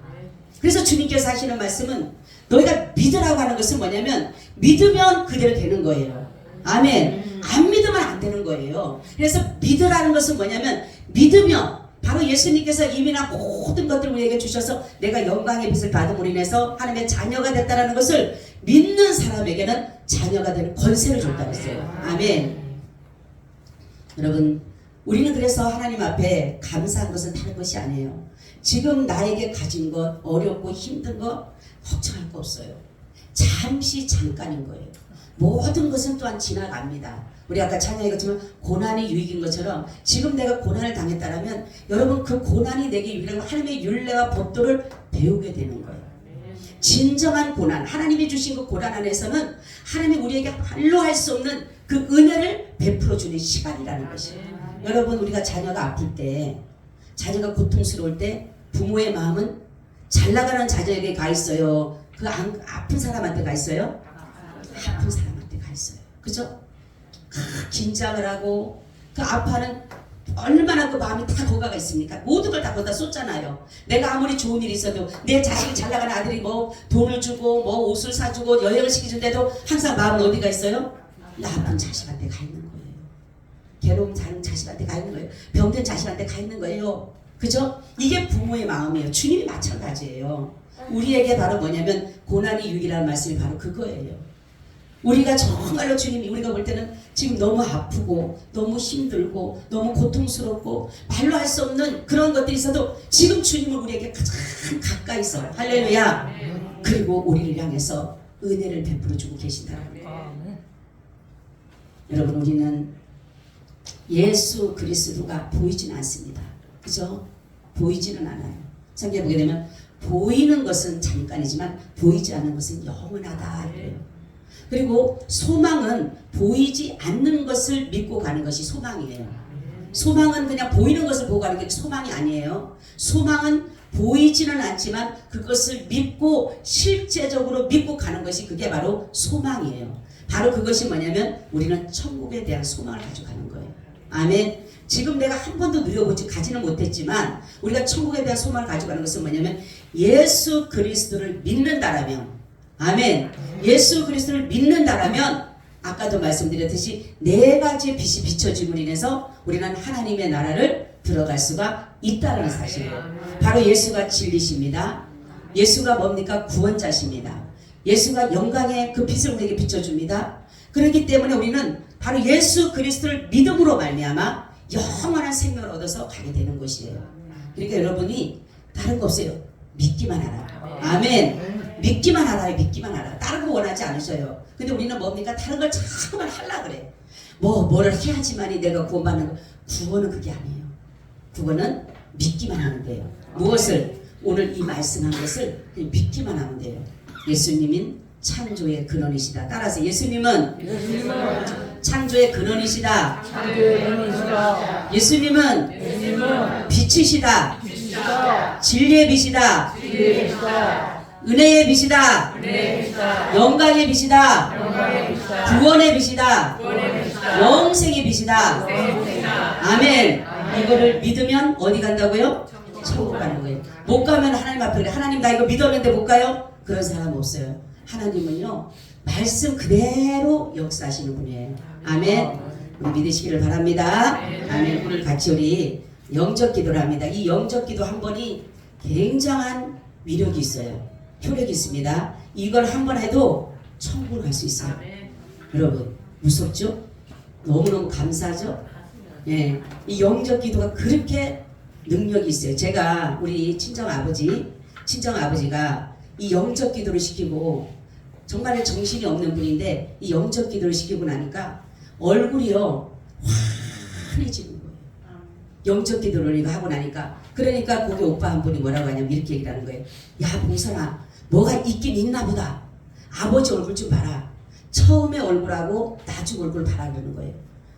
그래서 주님께서 하시는 말씀은 너희가 믿으라고 하는 것은 뭐냐면 믿으면 그대로 되는 거예요. 아멘. 안 믿으면 안 되는 거예요. 그래서 믿으라는 것은 뭐냐면 믿으면 바로 예수님께서 이미나 모든 것들을 우리에게 주셔서 내가 영광의 빛을 받음으로 인해서 하나님의 자녀가 됐다는 것을 믿는 사람에게는 자녀가 되는 권세를 줬다고 했어요. 아멘. 여러분 우리는 그래서 하나님 앞에 감사한 것은 다른 것이 아니에요. 지금 나에게 가진 것 어렵고 힘든 것 걱정할 거 없어요. 잠시 잠깐인 거예요. 모든 것은 또한 지나갑니다. 우리 아까 찬양이 그렇지만 고난이 유익인 것처럼 지금 내가 고난을 당했다면 여러분 그 고난이 내게 유익한 하나님의 율례와 법도를 배우게 되는 거예요. 진정한 고난, 하나님이 주신 그 고난 안에서는 하나님이 우리에게 말로 할 수 없는 그 은혜를 베풀어 주는 시간이라는 것이에요. 여러분 우리가 자녀가 아플 때, 자녀가 고통스러울 때 부모의 마음은 잘 나가는 자녀에게 가 있어요. 그 아픈 사람한테 가 있어요. 아픈 사람한테 가 있어요. 그죠? 긴장을 하고 그 아파하는 얼마나 그 마음이 다 거기가 있습니까? 모든 걸 다 거기다 쏟잖아요. 내가 아무리 좋은 일이 있어도 내 자식이 잘 나가는 아들이 뭐 돈을 주고 뭐 옷을 사주고 여행을 시켜준데도 항상 마음은 어디가 있어요? 나쁜 자식한테 가 있는 거예요. 괴로움 사는 자식한테 가 있는 거예요. 병든 자식한테 가 있는 거예요. 그죠? 이게 부모의 마음이에요. 주님이 마찬가지예요. 우리에게 바로 뭐냐면 고난이 유익이라는 말씀이 바로 그거예요. 우리가 정말로 주님이 우리가 볼 때는 지금 너무 아프고 너무 힘들고 너무 고통스럽고 말로 할 수 없는 그런 것들이 있어도 지금 주님은 우리에게 가장 가까이 있어요. 할렐루야. 그리고 우리를 향해서 은혜를 베풀어 주고 계신다는 거예요. 여러분 우리는 예수 그리스도가 보이지는 않습니다. 그죠? 보이지는 않아요. 성경에 보게 되면 보이는 것은 잠깐이지만 보이지 않는 것은 영원하다 그래요. 그리고 소망은 보이지 않는 것을 믿고 가는 것이 소망이에요. 소망은 그냥 보이는 것을 보고 가는 게 소망이 아니에요. 소망은 보이지는 않지만 그것을 믿고 실제적으로 믿고 가는 것이 그게 바로 소망이에요. 바로 그것이 뭐냐면 우리는 천국에 대한 소망을 가지고 가는 거예요. 아멘. 지금 내가 한 번도 누려보지 가지는 못했지만 우리가 천국에 대한 소망을 가지고 가는 것은 뭐냐면 예수 그리스도를 믿는다라면 아멘. 예수 그리스도를 믿는다라면 아까도 말씀드렸듯이 네 가지의 빛이 비춰짐으로 인해서 우리는 하나님의 나라를 들어갈 수가 있다는 사실이에요. 바로 예수가 진리십니다. 예수가 뭡니까? 구원자십니다. 예수가 영광의 그 빛을 우리에게 비춰줍니다. 그렇기 때문에 우리는 바로 예수 그리스도를 믿음으로 말미암아 영원한 생명을 얻어서 가게 되는 것이에요. 그러니까 여러분이 다른 거 없어요. 믿기만 하라. 아멘. 믿기만 하라. 믿기만 하라. 다른 거 원하지 않으셔요. 근데 우리는 뭡니까? 다른 걸 자꾸만 하려고 그래. 뭐를 해야지만이 내가 구원받는 거. 구원은 그게 아니에요. 구원은 믿기만 하면 돼요. 무엇을? 오늘 이 말씀한 것을 그냥 믿기만 하면 돼요. 예수님은 창조의 근원이시다. 따라서 예수님은 창조의 근원이시다. 예수님은 빛이시다. 진리의 빛이다. 은혜의 빛이다. 영광의 빛이다. 구원의 빛이다. 영생의 빛이다. 아멘. 이거를 믿으면 어디 간다고요? 천국 가는 거예요. 못 가면 하나님 앞에 그래. 하나님 나 이거 믿었는데 못 가요? 그런 사람 없어요. 하나님은요 말씀 그대로 역사하시는 분이에요. 아멘. 우리 믿으시기를 바랍니다. 아멘. 오늘 같이 우리 영적 기도를 합니다. 이 영적 기도 한 번이 굉장한 위력이 있어요. 효력이 있습니다. 이걸 한 번 해도 천국을 갈 수 있어요. 여러분 무섭죠? 너무너무 감사하죠? 예, 이 영적 기도가 그렇게 능력이 있어요. 제가 우리 친정 아버지가 이 영적 기도를 시키고 정말 정신이 없는 분인데 이 영적 기도를 시키고 나니까 얼굴이요 환해지는 거예요. 영적 기도를 이거 하고 나니까 그러니까 거기 오빠 한 분이 뭐라고 하냐면 이렇게 얘기를 하는 거예요. 야 봉선아 뭐가 있긴 있나 보다. 아버지 얼굴 좀 봐라. 처음에 얼굴하고 나중 얼굴 바라보는 거예요.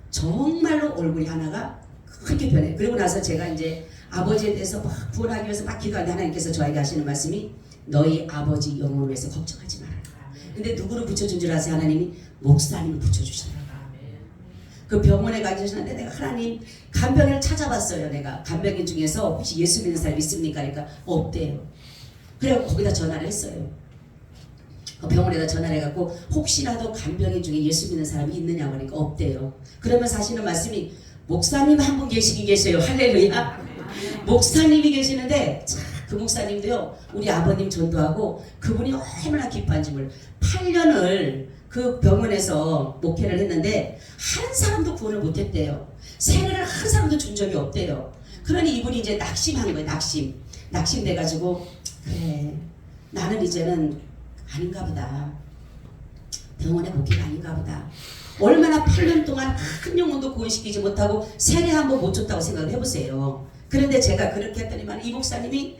정말로 얼굴이 하나가 크게 변해요. 그리고 나서 제가 이제 아버지에 대해서 막 구원하기 위해서 막 기도하는데 하나님께서 저에게 하시는 말씀이 너희 아버지 영혼을 위해서 걱정하지 마라. 근데 누구를 붙여준 줄 아세요? 하나님이 목사님을 붙여주시더라고요. 그 병원에 가주셨는데 내가 하나님 간병인을 찾아봤어요. 내가 간병인 중에서 혹시 예수 믿는 사람 있습니까? 그러니까 없대요. 그래서 거기다 전화를 했어요. 그 병원에다 전화를 해갖고 혹시라도 간병인 중에 예수 믿는 사람이 있느냐고 하니까 없대요. 그러면서 하시는 말씀이 목사님 한 분 계시긴 계세요. 할렐루야. 목사님이 계시는데 그 목사님도요 우리 아버님 전도하고 그분이 얼마나 기뻐한지 몰라요. 8년을 그 병원에서 목회를 했는데 한 사람도 구원을 못했대요. 세례를 한 사람도 준 적이 없대요. 그러니 이분이 이제 낙심한 거예요. 낙심돼가지고 그래 나는 이제는 아닌가 보다. 병원에 목회가 아닌가 보다. 얼마나 8년 동안 한 영혼도 구원시키지 못하고 세례 한 번 못 줬다고 생각을 해보세요. 그런데 제가 그렇게 했더니만 이 목사님이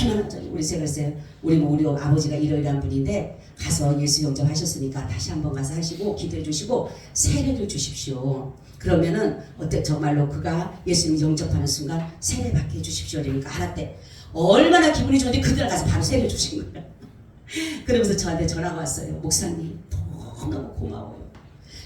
얼마나 우리 제가 그랬어요. 우리 아버지가 이러이러한 분인데 가서 예수 영접하셨으니까 다시 한번 가서 하시고 기도해 주시고 세례를 주십시오. 그러면은 어때 정말로 그가 예수님 영접하는 순간 세례 받게 해주십시오. 그러니까 알았대. 얼마나 기분이 좋은데 그날 가서 바로 세례 주신 거예요. 그러면서 저한테 전화가 왔어요. 목사님 너무 고마워요.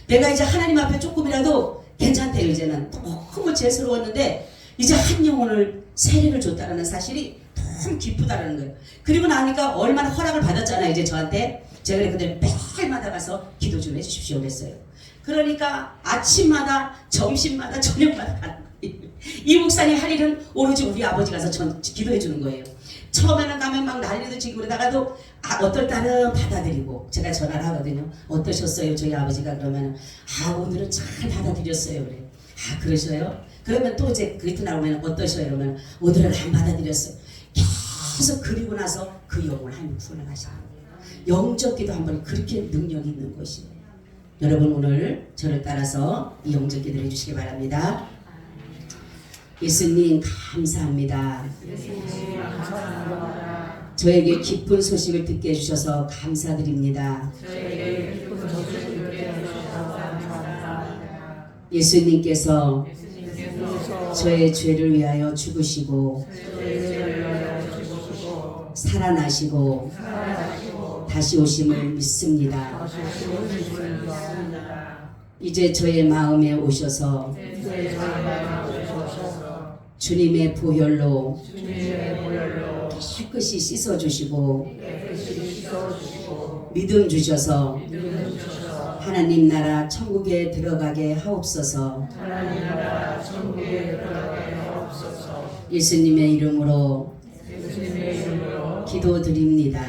내가 이제 하나님 앞에 조금이라도 괜찮대요. 이제는 너무 죄스러웠는데 이제 한 영혼을 세례를 줬다는 사실이 너무 기쁘다라는 거예요. 그리고 나니까 얼마나 허락을 받았잖아요. 이제 저한테 제가 그랬거든요. 매일마다 가서 기도 좀 해주십시오 그랬어요. 그러니까 아침마다 점심마다 저녁마다 가는 거예요. 이 목사님 할 일은 오로지 우리 아버지 가서 기도해 주는 거예요. 처음에는 가면 막 난리도 치고 그러다가도 어떨 때는 받아들이고 제가 전화를 하거든요. 어떠셨어요? 저희 아버지가 그러면 오늘은 잘 받아들였어요. 그래. 그러셔요? 그러면 또 이제 그 이튿날 오면 어떠셔요? 그러면 오늘은 안 받아들였어요. 계속 그리고 나서 그 영혼을 하나님 구원을 하셔요. 영접기도 한번 그렇게 능력이 있는 것이에요. 여러분 오늘 저를 따라서 이 영접기도를 해주시기 바랍니다. 예수님 감사합니다. 저에게 기쁜 소식을 듣게 해주셔서 감사드립니다. 예수님께서 저의 죄를 위하여 죽으시고 살아나시고 다시 오심을 믿습니다. 이제 저의 마음에 오셔서 주님의 보혈로 깨끗이 씻어주시고 믿음 주셔서 하나님 나라 천국에 들어가게 하옵소서. 예수님의 이름으로 기도드립니다.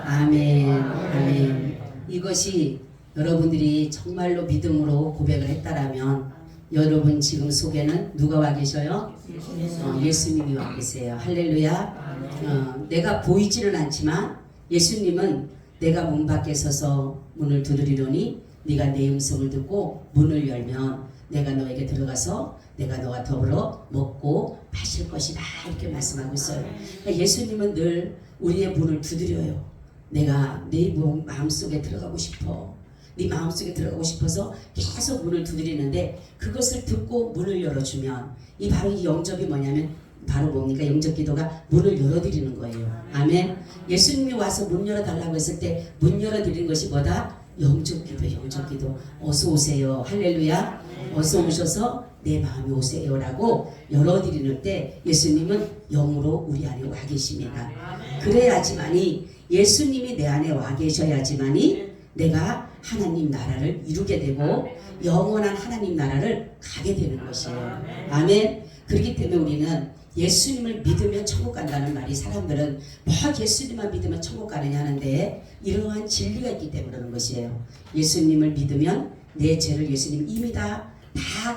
아멘. 아멘. 이것이 여러분들이 정말로 믿음으로 고백을 했다라면 여러분 지금 속에는 누가 와 계셔요? 예수님이 와 계세요. 할렐루야. 내가 보이지는 않지만 예수님은 내가 문 밖에 서서 문을 두드리노니 네가 내 음성을 듣고 문을 열면 내가 너에게 들어가서 내가 너와 더불어 먹고 마실 것이다 이렇게 말씀하고 있어요. 그러니까 예수님은 늘 우리의 문을 두드려요. 내가 네 마음속에 들어가고 싶어. 네 마음속에 들어가고 싶어서 계속 문을 두드리는데 그것을 듣고 문을 열어주면 바로 이 영접이 뭐냐면 바로 뭡니까? 영접 기도가 문을 열어드리는 거예요. 아멘. 예수님이 와서 문 열어달라고 했을 때 문 열어드리는 것이 뭐다? 영접 기도, 영접 기도. 어서 오세요. 할렐루야. 어서 오셔서 내 마음에 오세요라고 열어드리는 때 예수님은 영으로 우리 안에 와 계십니다. 그래야지만이 예수님이 내 안에 와 계셔야지만이 내가 하나님 나라를 이루게 되고 영원한 하나님 나라를 가게 되는 것이에요. 아멘. 그렇기 때문에 우리는 예수님을 믿으면 천국 간다는 말이 사람들은 예수님만 믿으면 천국 가느냐 하는데 이러한 진리가 있기 때문에 그러는 것이에요. 예수님을 믿으면 내 죄를 예수님 이미 다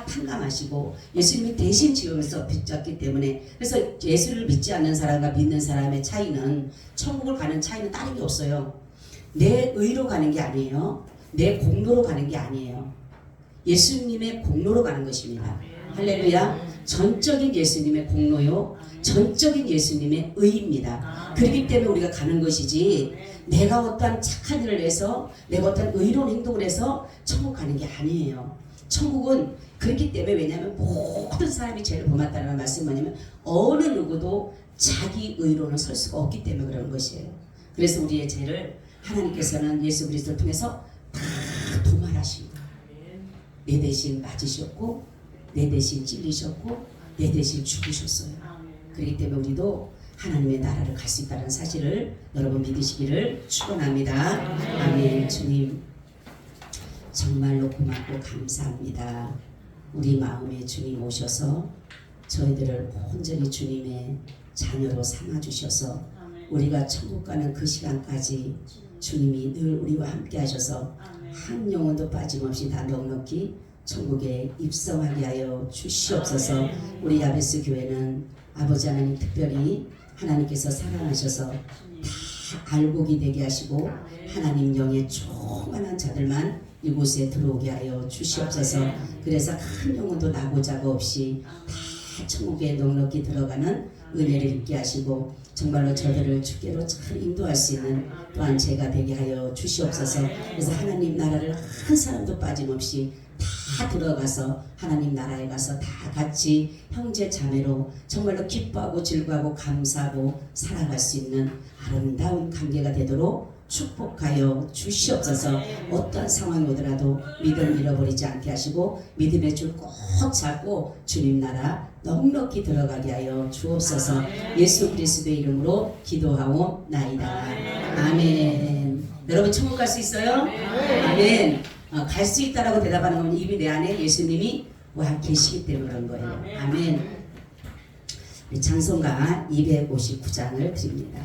탕감하시고 예수님이 대신 지으면서 빚졌기 때문에 그래서 예수를 믿지 않는 사람과 믿는 사람의 차이는 천국을 가는 차이는 다른 게 없어요. 내 의로 가는 게 아니에요. 내 공로로 가는 게 아니에요. 예수님의 공로로 가는 것입니다. 할렐루야. 전적인 예수님의 공로요. 전적인 예수님의 의입니다. 그렇기 때문에 우리가 가는 것이지 내가 어떠한 착한 일을 해서 내가 어떠한 의로운 행동을 해서 천국 가는 게 아니에요. 천국은 그렇기 때문에 왜냐하면 모든 사람이 죄를 범했다는 말씀이 뭐냐면 어느 누구도 자기 의로는 설 수가 없기 때문에 그러는 것이에요. 그래서 우리의 죄를 하나님께서는 예수 그리스도를 통해서 다 도말하십니다. 내 대신 맞으셨고 내 대신 찔리셨고 내 대신 죽으셨어요. 그렇기 때문에 우리도 하나님의 나라를 갈 수 있다는 사실을 여러분 믿으시기를 축원합니다. 아멘. 주님 정말로 고맙고 감사합니다. 우리 마음에 주님 오셔서 저희들을 온전히 주님의 자녀로 삼아주셔서 우리가 천국 가는 그 시간까지 주님이 늘 우리와 함께 하셔서 한 영혼도 빠짐없이 다 넉넉히 천국에 입성하게 하여 주시옵소서. 우리 야베스 교회는 아버지 하나님 특별히 하나님께서 사랑하셔서 다 알곡이 되게 하시고 하나님 영에 충만한 자들만 이곳에 들어오게 하여 주시옵소서. 그래서 한 영혼도 나고자가 없이 다 천국에 넉넉히 들어가는 은혜를 입게 하시고 정말로 저들을 주께로 잘 인도할 수 있는 또한 제가 되게 하여 주시옵소서. 그래서 하나님 나라를 한 사람도 빠짐없이 다 들어가서 하나님 나라에 가서 다 같이 형제 자매로 정말로 기뻐하고 즐거워하고 감사하고 살아갈 수 있는 아름다운 관계가 되도록 축복하여 주시옵소서. 어떤 상황이 오더라도 믿음 잃어버리지 않게 하시고 믿음의 줄 꼭 잡고 주님 나라 넉넉히 들어가게 하여 주옵소서. 예수 그리스도의 이름으로 기도하옵나이다. 아멘. 여러분 천국 갈 수 있어요? 아멘. 갈 수 있다라고 대답하는 건 이미 내 안에 예수님이 와 계시기 때문에 그런 거예요. 아멘. 찬송가 259장을 드립니다.